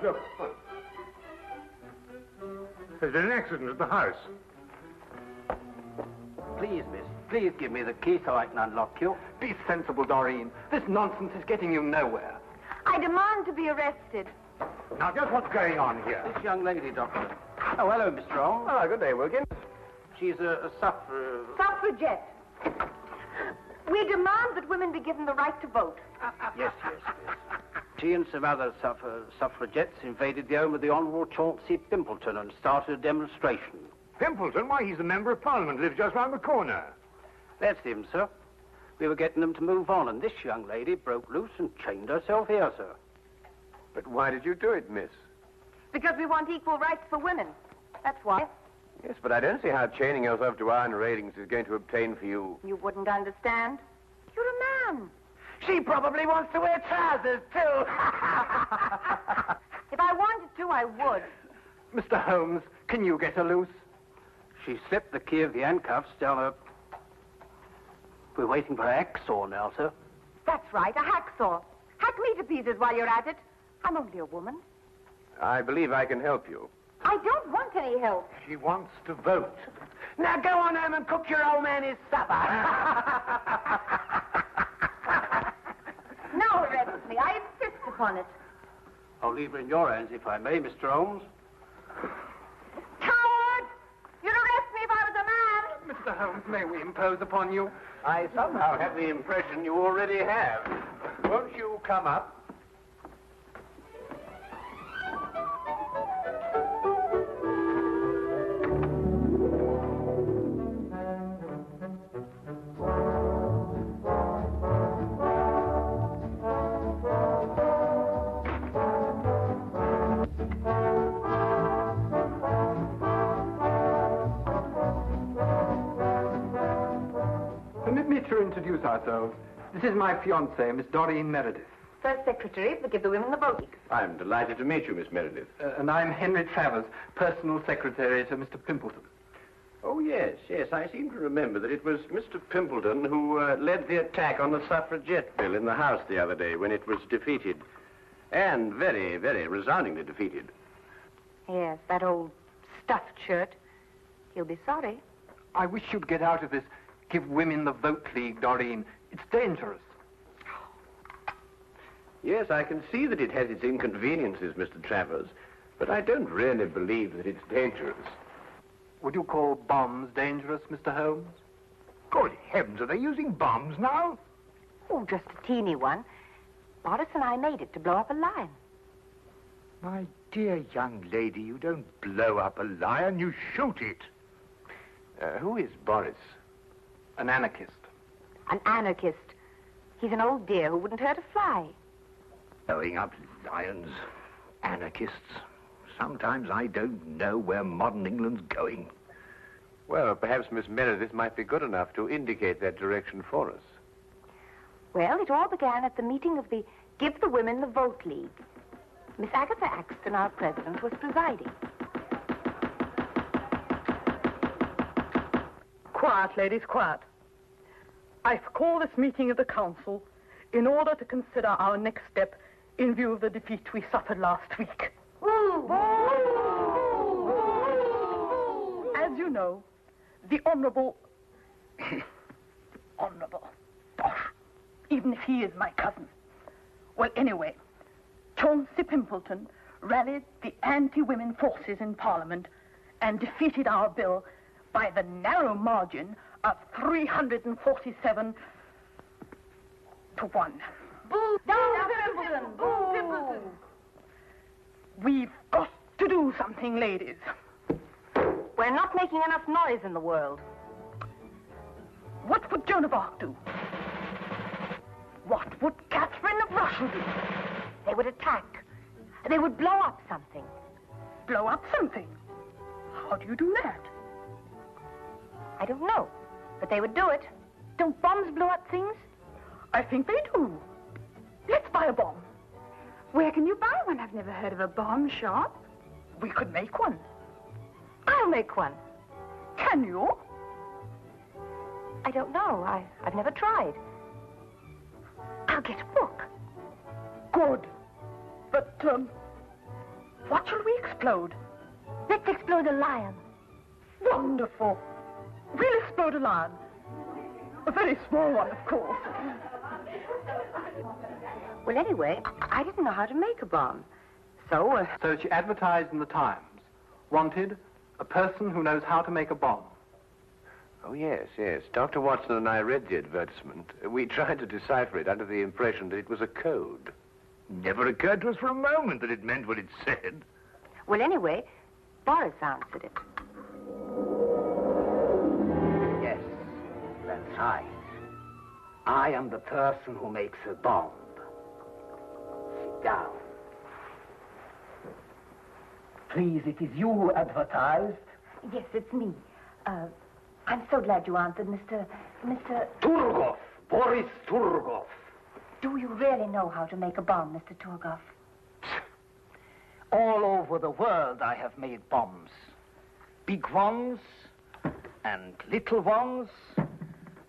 your foot. There's been an accident at the house. Please, miss, please give me the key so I can unlock you. Be sensible, Doreen. This nonsense is getting you nowhere. I demand to be arrested. Now, just what's going on here? This young lady, Doctor. Oh, hello, Mr. Holmes. Ah, good day, Wilkins. She's a Suffragette. We demand that women be given the right to vote. Yes. She and some other suffragettes invaded the home of the Honourable Chauncey Pimpleton and started a demonstration. Pimpleton? Why, he's the Member of Parliament, lives just round the corner. That's him, sir. We were getting them to move on, and this young lady broke loose and chained herself here, sir. But why did you do it, miss? Because we want equal rights for women. That's why. Yes, but I don't see how chaining yourself to iron railings is going to obtain for you. You wouldn't understand. You're a man. She probably wants to wear trousers, too. If I wanted to, I would. Mr. Holmes, can you get her loose? She slipped the key of the handcuffs down her... We're waiting for a hacksaw now, sir. That's right, a hacksaw. Hack me to pieces while you're at it. I'm only a woman. I believe I can help you. I don't want any help. She wants to vote. Now go on home and cook your old man his supper. Now arrest me. I insist upon it. I'll leave her in your hands, if I may, Mr. Holmes. Coward! You'd arrest me if I was a man. Mr. Holmes, may we impose upon you? I somehow have the impression you already have. Won't you come up? Permit me to introduce ourselves. This is my fiancée, Miss Doreen Meredith. First secretary to give the women the vote. I'm delighted to meet you, Miss Meredith. And I'm Henry Travers, personal secretary to Mr. Pimpleton. Oh, yes. I seem to remember that it was Mr. Pimpleton who led the attack on the Suffragette bill in the House the other day when it was defeated. And very, very resoundingly defeated. Yes, that old stuffed shirt. He'll be sorry. I wish you'd get out of this Give Women the Vote League, Doreen. It's dangerous. Yes, I can see that it has its inconveniences, Mr. Travers, but I don't really believe that it's dangerous. Would you call bombs dangerous, Mr. Holmes? Good heavens, are they using bombs now? Oh, just a teeny one. Boris and I made it to blow up a lion. My dear young lady, you don't blow up a lion, you shoot it. Who is Boris? An anarchist. An anarchist. He's an old dear who wouldn't hurt a fly. Blowing up lions, anarchists. Sometimes I don't know where modern England's going. Well, perhaps Miss Meredith might be good enough to indicate that direction for us. Well, it all began at the meeting of the Give the Women the Vote League. Miss Agatha Axton, our president, was presiding. Quiet, ladies, quiet. I've called this meeting of the council in order to consider our next step in view of the defeat we suffered last week. As you know, the Honourable... Honourable... Bosh. Even if he is my cousin. Well, anyway, Chauncey Pimpleton rallied the anti-women forces in Parliament and defeated our bill by the narrow margin of 347 to 1. Boo! Pimpleton! Boo! Pimpleton! We've got to do something, ladies. We're not making enough noise in the world. What would Joan of Arc do? What would Catherine of Russia do? They would attack. They would blow up something. Blow up something? How do you do that? I don't know, but they would do it. Don't bombs blow up things? I think they do. Let's buy a bomb. Where can you buy one? I've never heard of a bomb shop. We could make one. I'll make one. Can you? I don't know. I've never tried. I'll get a book. Good. But, What shall we explode? Let's explode a lion. Wonderful. We'll explode a lion. A very small one, of course. Well, anyway, I didn't know how to make a bomb. So, So she advertised in the Times. Wanted, a person who knows how to make a bomb. Oh, yes, yes. Dr. Watson and I read the advertisement. We tried to decipher it under the impression that it was a code. Never occurred to us for a moment that it meant what it said. well, anyway, Boris answered it. Yes, that's right. I am the person who makes a bomb. Sit down. Please, it is you who advertised. Yes, it's me. I'm so glad you answered, Mr. Turgov, Boris Turgov. Do you really know how to make a bomb, Mr. Turgov? All over the world I have made bombs. Big ones and little ones.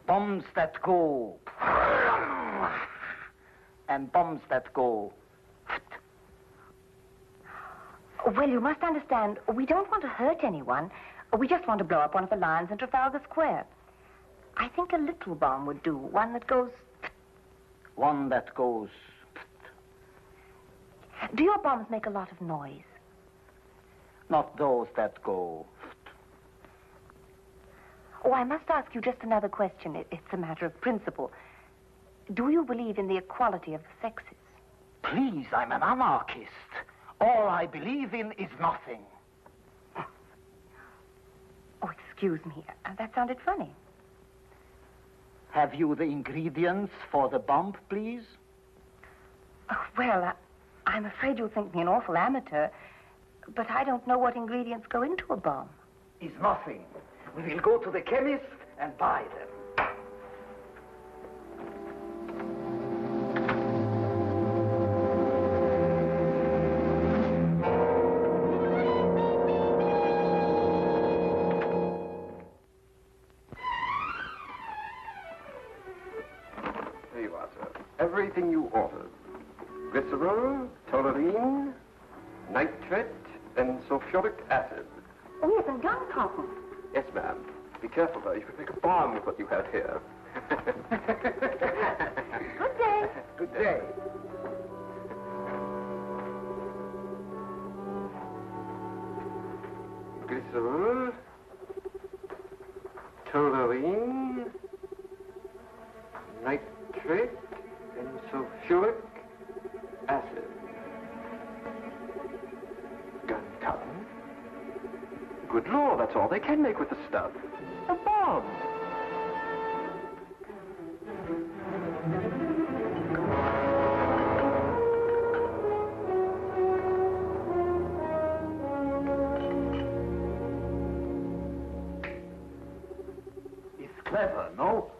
Bombs that go... and bombs that go... Well, you must understand, we don't want to hurt anyone. We just want to blow up one of the lions in Trafalgar Square. I think a little bomb would do, one that goes... One that goes... Do your bombs make a lot of noise? Not those that go... Oh, I must ask you just another question. It's a matter of principle. Do you believe in the equality of the sexes? Please, I'm an anarchist. All I believe in is nothing. Oh, excuse me. That sounded funny. Have you the ingredients for the bomb, please? Oh, well, I'm afraid you'll think me an awful amateur, but I don't know what ingredients go into a bomb. Is nothing. We will go to the chemist and buy them. Here you are, sir. Everything you ordered. Glycerol, toluene, nitrate, and sulfuric acid. Oh, yes, and gunpowder. Yes, ma'am. Be careful, though. You could make a bomb with what you have here. Good day. Good day. Glycerol, toluene, nitrate, and sulfuric acid. Gunpowder. Good Lord, that's all they can make with the stuff. A bomb. It's clever, no?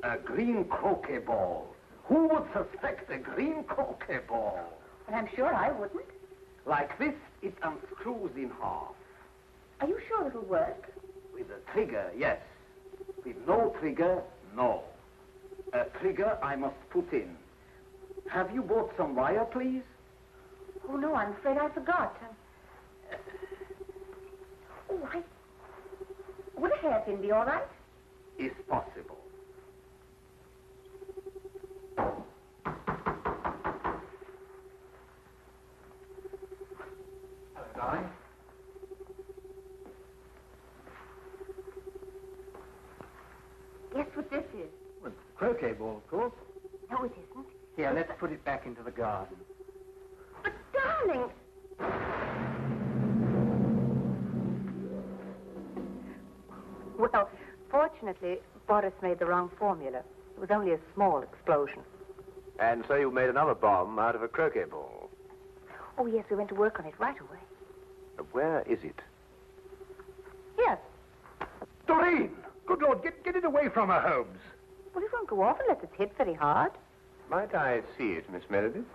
A green croquet ball. Who would suspect a green croquet ball? Well, I'm sure I wouldn't. Like this, it unscrews in half. Are you sure it'll work? With a trigger, yes. With no trigger, no. A trigger I must put in. Have you bought some wire, please? Oh, no, I'm afraid I forgot. Would a hairpin be all right? Is possible. Hello, darling. Guess what this is? Well, croquet ball, of course. No, it isn't. Here, let's put it back into the garden. But, darling... Well, fortunately, Boris made the wrong formula. It was only a small explosion. And so you made another bomb out of a croquet ball. Oh, yes, we went to work on it right away. Where is it? Here. Doreen! Good Lord, get it away from her, Holmes. Well, it won't go off unless it's hit very hard. Might I see it, Miss Meredith?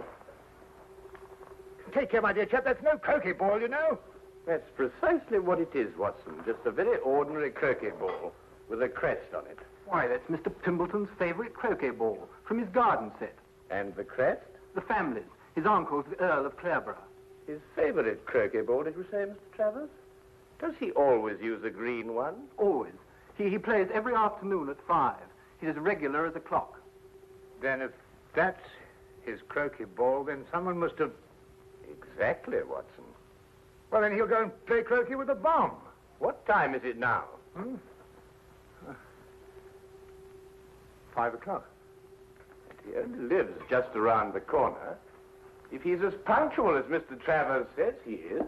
Take care, my dear chap. That's no croquet ball, you know. That's precisely what it is, Watson. Just a very ordinary croquet ball with a crest on it. Why, that's Mr. Pimbleton's favorite croquet ball from his garden set. And the crest? The family's. His uncle's the Earl of Clareborough. His favorite croquet ball, did you say, Mr. Travers? Does he always use a green one? Always. He plays every afternoon at 5. He's as regular as a clock. Then if that's his croquet ball, then someone must have... Exactly, Watson. Well, then he'll go and play croquet with a bomb. What time is it now? 5 o'clock. He only lives just around the corner. If he's as punctual as Mr. Travers says he is...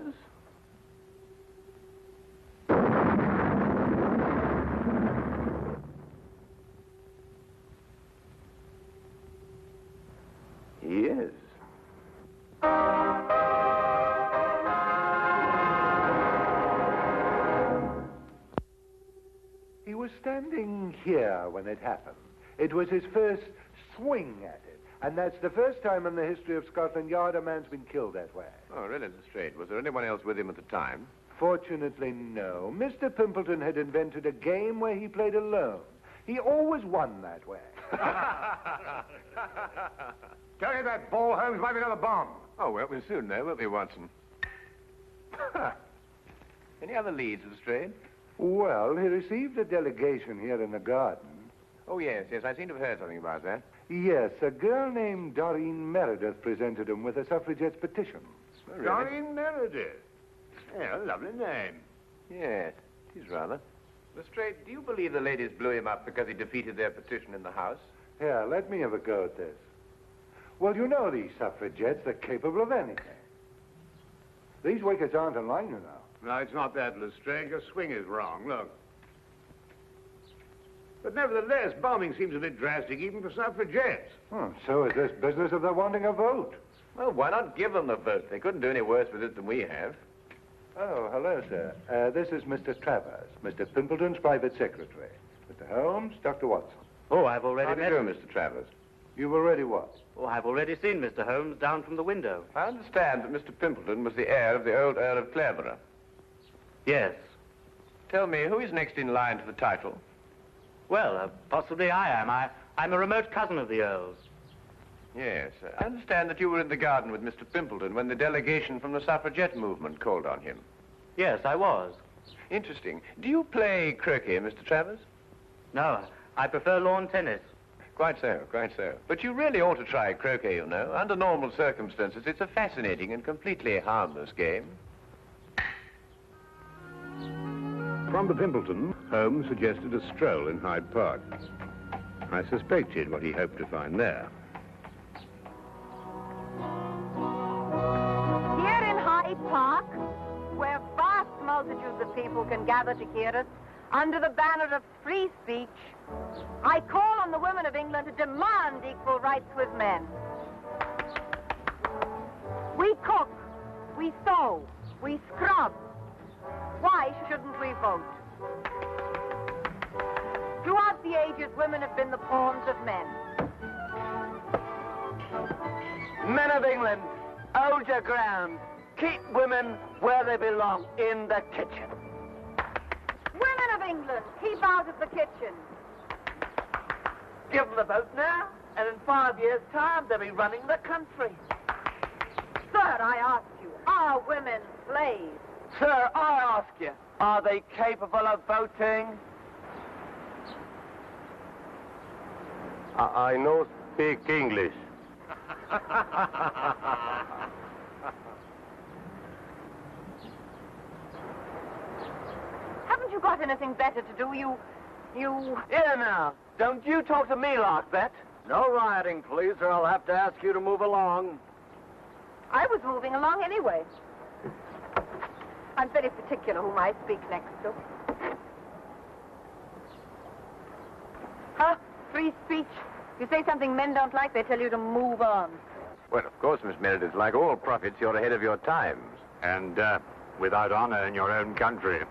He is. He was standing here when it happened. It was his first swing at it. And that's the first time in the history of Scotland Yard a man's been killed that way. Oh, really, Lestrade? Was there anyone else with him at the time? Fortunately, no. Mr. Pimpleton had invented a game where he played alone. He always won that way. Tell you that ball, Holmes, might be another bomb. Oh, well, we'll soon know, won't we, Watson? Any other leads, Lestrade? Well, he received a delegation here in the garden. Oh, yes, I seem to have heard something about that. Yes, a girl named Doreen Meredith presented him with a suffragette's petition. Oh, really? Doreen Meredith. Yeah, a lovely name. Yes, it is rather. Lestrade, do you believe the ladies blew him up because he defeated their petition in the House? Here, let me have a go at this. Well, you know these suffragettes, they're capable of anything. These wickets aren't in line, you know. No, it's not that, Lestrade. Your swing is wrong. Look. But nevertheless, bombing seems a bit drastic even for suffragettes. So is this business of their wanting a vote. Well, why not give them the vote? They couldn't do any worse with it than we have. Oh, hello, sir. This is Mr. Travers, Mr. Pimpleton's private secretary. Mr. Holmes, Dr. Watson. Oh, I've already How do you met do, him. Mr. Travers? You've already what? Oh, I've already seen Mr. Holmes down from the window. I understand that Mr. Pimpleton was the heir of the old Earl of Clareborough. Yes. Tell me, who is next in line to the title? Well, possibly I am. I'm a remote cousin of the Earl's. Yes. I understand that you were in the garden with Mr. Pimpleton when the delegation from the suffragette movement called on him. Yes, I was. Interesting. Do you play croquet, Mr. Travers? No, I prefer lawn tennis. Quite so, quite so. But you really ought to try croquet, you know. Under normal circumstances, it's a fascinating and completely harmless game. From the Pimpleton, Holmes suggested a stroll in Hyde Park. I suspected what he hoped to find there. Here in Hyde Park, where vast multitudes of people can gather to hear us, under the banner of free speech, I call on the women of England to demand equal rights with men. We cook, we sew, we scrub. Why shouldn't we vote? Throughout the ages, women have been the pawns of men. Men of England, hold your ground. Keep women where they belong, in the kitchen. Women of England, keep out of the kitchen. Give them the vote now, and in 5 years' time, they'll be running the country. Sir, I ask you, are women slaves? Sir, I ask you, are they capable of voting? I no speak English. Haven't you got anything better to do? You... Here now, don't you talk to me like that. No rioting, please, or I'll have to ask you to move along. I was moving along anyway. I'm very particular whom I speak next to. Huh? Free speech. You say something men don't like, they tell you to move on. Well, of course, Miss Meredith, like all prophets, you're ahead of your times. And without honor in your own country.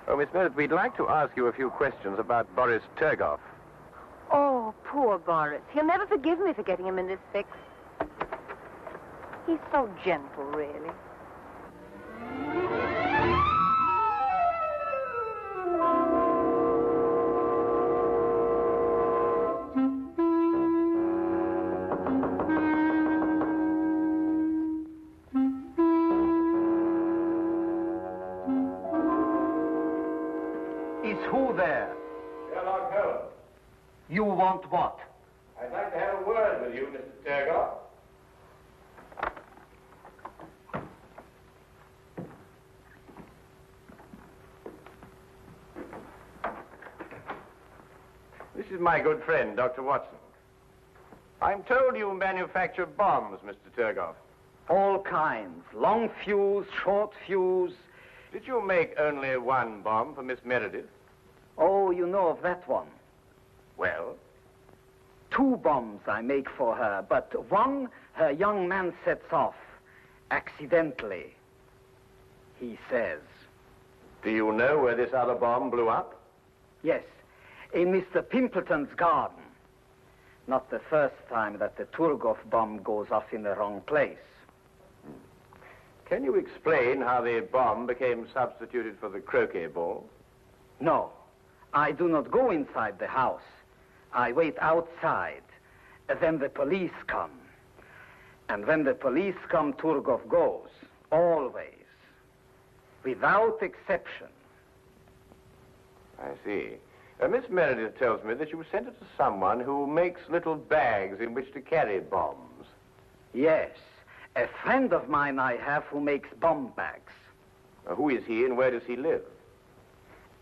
Oh, Miss Meredith, we'd like to ask you a few questions about Boris Turgoff. Oh, poor Boris. He'll never forgive me for getting him in this fix. He's so gentle, really. want what? I'd like to have a word with you, Mr. Turgot. This is my good friend, Dr. Watson. I'm told you manufacture bombs, Mr. Turgot. All kinds. Long fuse, short fuse. Did you make only one bomb for Miss Meredith? Oh, you know of that one. Well? 2 bombs I make for her, but one her young man sets off. Accidentally. He says. Do you know where this other bomb blew up? Yes. In Mr. Pimpleton's garden. Not the first time that the Turgov bomb goes off in the wrong place. Can you explain how the bomb became substituted for the croquet ball? No. I do not go inside the house. I wait outside. Then the police come. And when the police come, Turgov goes. Always. Without exception. I see. Miss Meredith tells me that you sent it to someone who makes little bags in which to carry bombs. Yes. A friend of mine I have who makes bomb bags. Who is he and where does he live?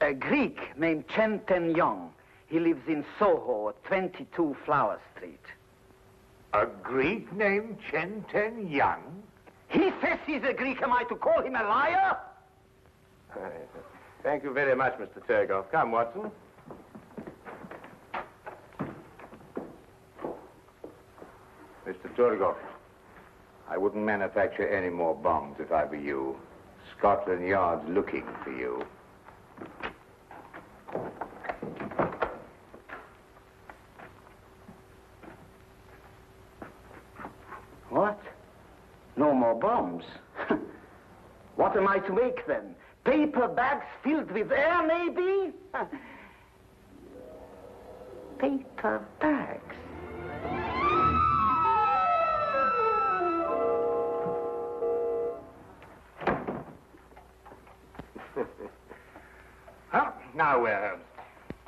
A Greek named Chen Ten Yong. He lives in Soho at 22 Flower Street. A Greek named Chen Ten Young? He says he's a Greek. Am I to call him a liar? Thank you very much, Mr. Turgot. Come, Watson. Mr. Turgot, I wouldn't manufacture any more bombs if I were you. Scotland Yard's looking for you. What? No more bombs? What am I to make then? Paper bags filled with air, maybe? Paper bags. Now where, Holmes?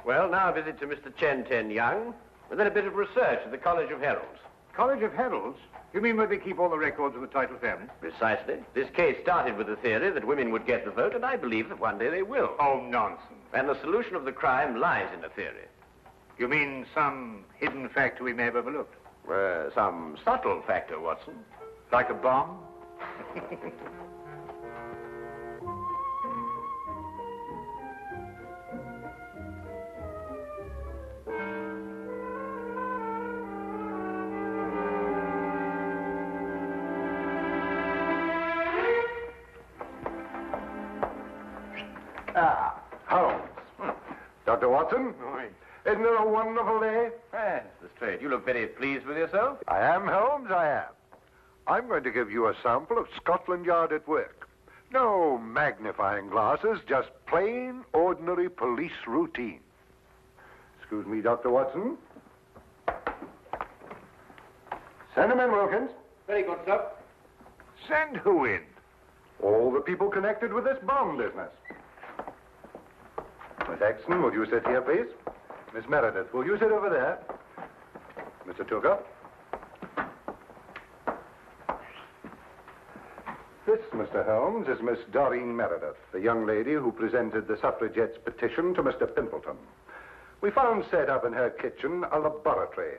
Well, now a visit to Mr. Chen Ten Young, and then a bit of research at the College of Heralds. College of Heralds? You mean where they keep all the records of the title family? Precisely. This case started with the theory that women would get the vote, and I believe that one day they will. Oh, nonsense. And the solution of the crime lies in the theory. You mean some hidden factor we may have overlooked? Some subtle factor, Watson. Like a bomb? Holmes. Dr. Watson? Isn't it a wonderful day? Yes, that's straight. You look very pleased with yourself. I am, Holmes, I am. I'm going to give you a sample of Scotland Yard at work. No magnifying glasses, just plain, ordinary police routine. Excuse me, Dr. Watson. Send him in, Wilkins. Very good, sir. Send who in? All the people connected with this bomb business. Miss Exton, will you sit here, please? Miss Meredith, will you sit over there? Mr. Tooker? This, Mr. Holmes, is Miss Doreen Meredith, the young lady who presented the Suffragette's petition to Mr. Pimpleton. We found set up in her kitchen a laboratory.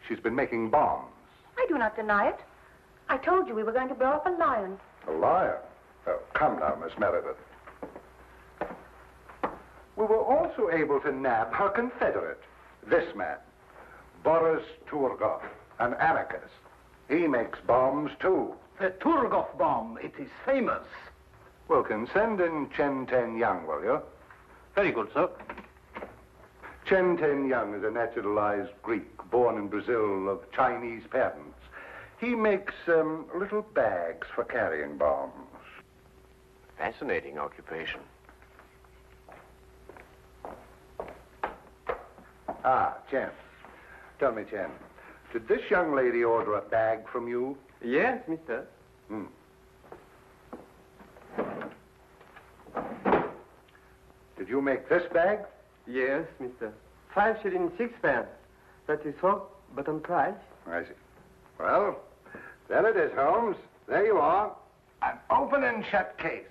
She's been making bombs. I do not deny it. I told you we were going to blow up a lion. A liar? Oh, come now, Miss Meredith. We were also able to nab her confederate, this man, Boris Turgov, an anarchist. He makes bombs, too. The Turgov bomb, it is famous. Wilkins, send in Chen Ten Young, will you? Very good, sir. Chen Ten Young is a naturalized Greek, born in Brazil, of Chinese parents. He makes little bags for carrying bombs. Fascinating occupation. Ah, Chen. Tell me, Chen, did this young lady order a bag from you? Yes, mister. Did you make this bag? Yes, mister. 5 shillings, 6 pence. That is so, but on price. I see. Well, there it is, Holmes. There you are. An open and shut case.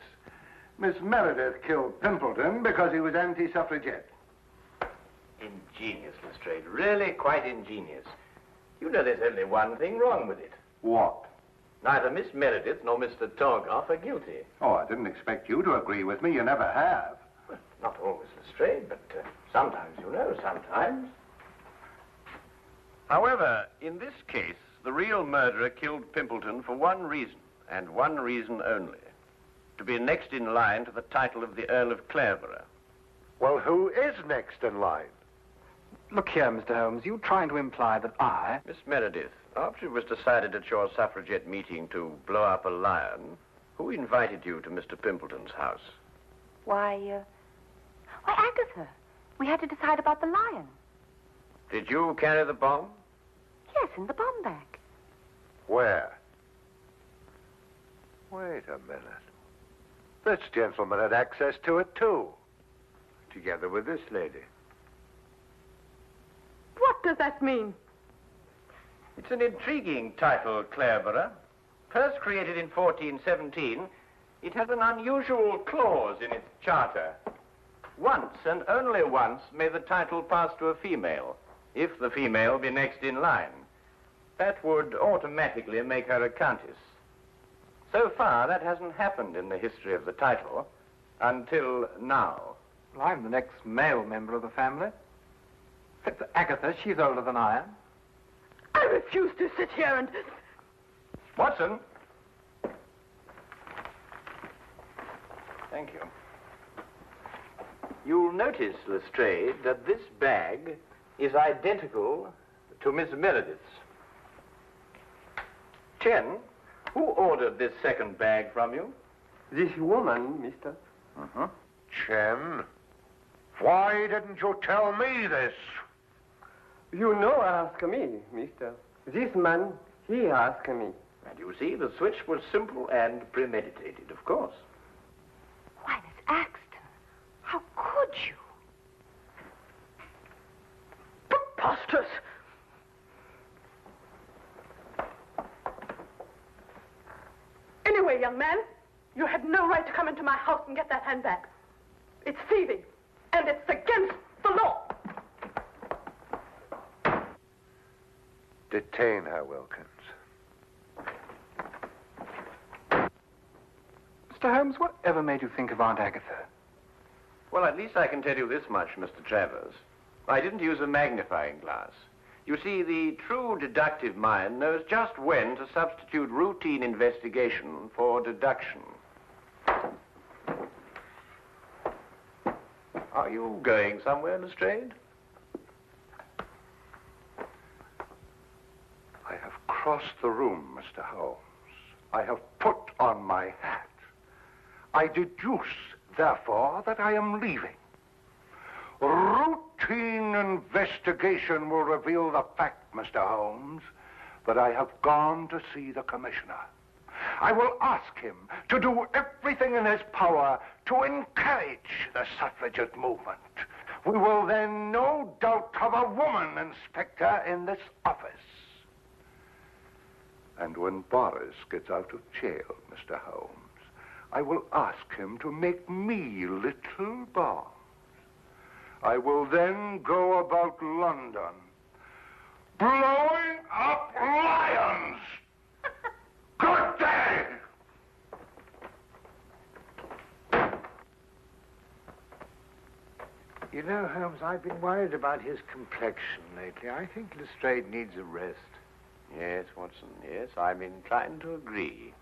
Miss Meredith killed Pimpleton because he was anti-suffragette. Ingenious, Lestrade. Really quite ingenious. You know there's only one thing wrong with it. What? Neither Miss Meredith nor Mr. Torgoff are guilty. Oh, I didn't expect you to agree with me. You never have. Well, not always, Lestrade, but sometimes, you know, sometimes. However, in this case, the real murderer killed Pimpleton for one reason, and one reason only. To be next in line to the title of the Earl of Clareborough. Well, who is next in line? Look here, Mr. Holmes, you trying to imply that I... Miss Meredith, after it was decided at your suffragette meeting to blow up a lion, who invited you to Mr. Pimpleton's house? Why, Agatha. We had to decide about the lion. Did you carry the bomb? Yes, in the bomb bag. Where? Wait a minute. This gentleman had access to it, too. Together with this lady. What does that mean? It's an intriguing title, Clareborough. First created in 1417, it has an unusual clause in its charter. Once, and only once, may the title pass to a female, if the female be next in line. That would automatically make her a countess. So far, that hasn't happened in the history of the title, until now. Well, I'm the next male member of the family. Except for Agatha, she's older than I am. I refuse to sit here and... Watson! Thank you. You'll notice, Lestrade, that this bag is identical to Miss Meredith's. Chen, who ordered this second bag from you? This woman, mister. Uh-huh. Chen, why didn't you tell me this? You know ask me, mister. This man, he asked me. And you see, the switch was simple and premeditated, of course. Why, Miss Axton, how could you? Preposterous! Anyway, young man, you had no right to come into my house and get that handbag. It's thieving, and it's against the law. Detain her, Wilkins. Mr. Holmes, whatever made you think of Aunt Agatha? Well, at least I can tell you this much, Mr. Travers. I didn't use a magnifying glass. You see, the true deductive mind knows just when to substitute routine investigation for deduction. Are you going somewhere, Lestrade? I have crossed the room, Mr. Holmes. I have put on my hat. I deduce, therefore, that I am leaving. Routine investigation will reveal the fact, Mr. Holmes, that I have gone to see the commissioner. I will ask him to do everything in his power to encourage the suffragette movement. We will then no doubt have a woman inspector in this office. And when Boris gets out of jail, Mr. Holmes, I will ask him to make me little bombs. I will then go about London, blowing up lions. Good day! You know, Holmes, I've been worried about his complexion lately. I think Lestrade needs a rest. Yes, Watson, yes, I'm inclined to agree.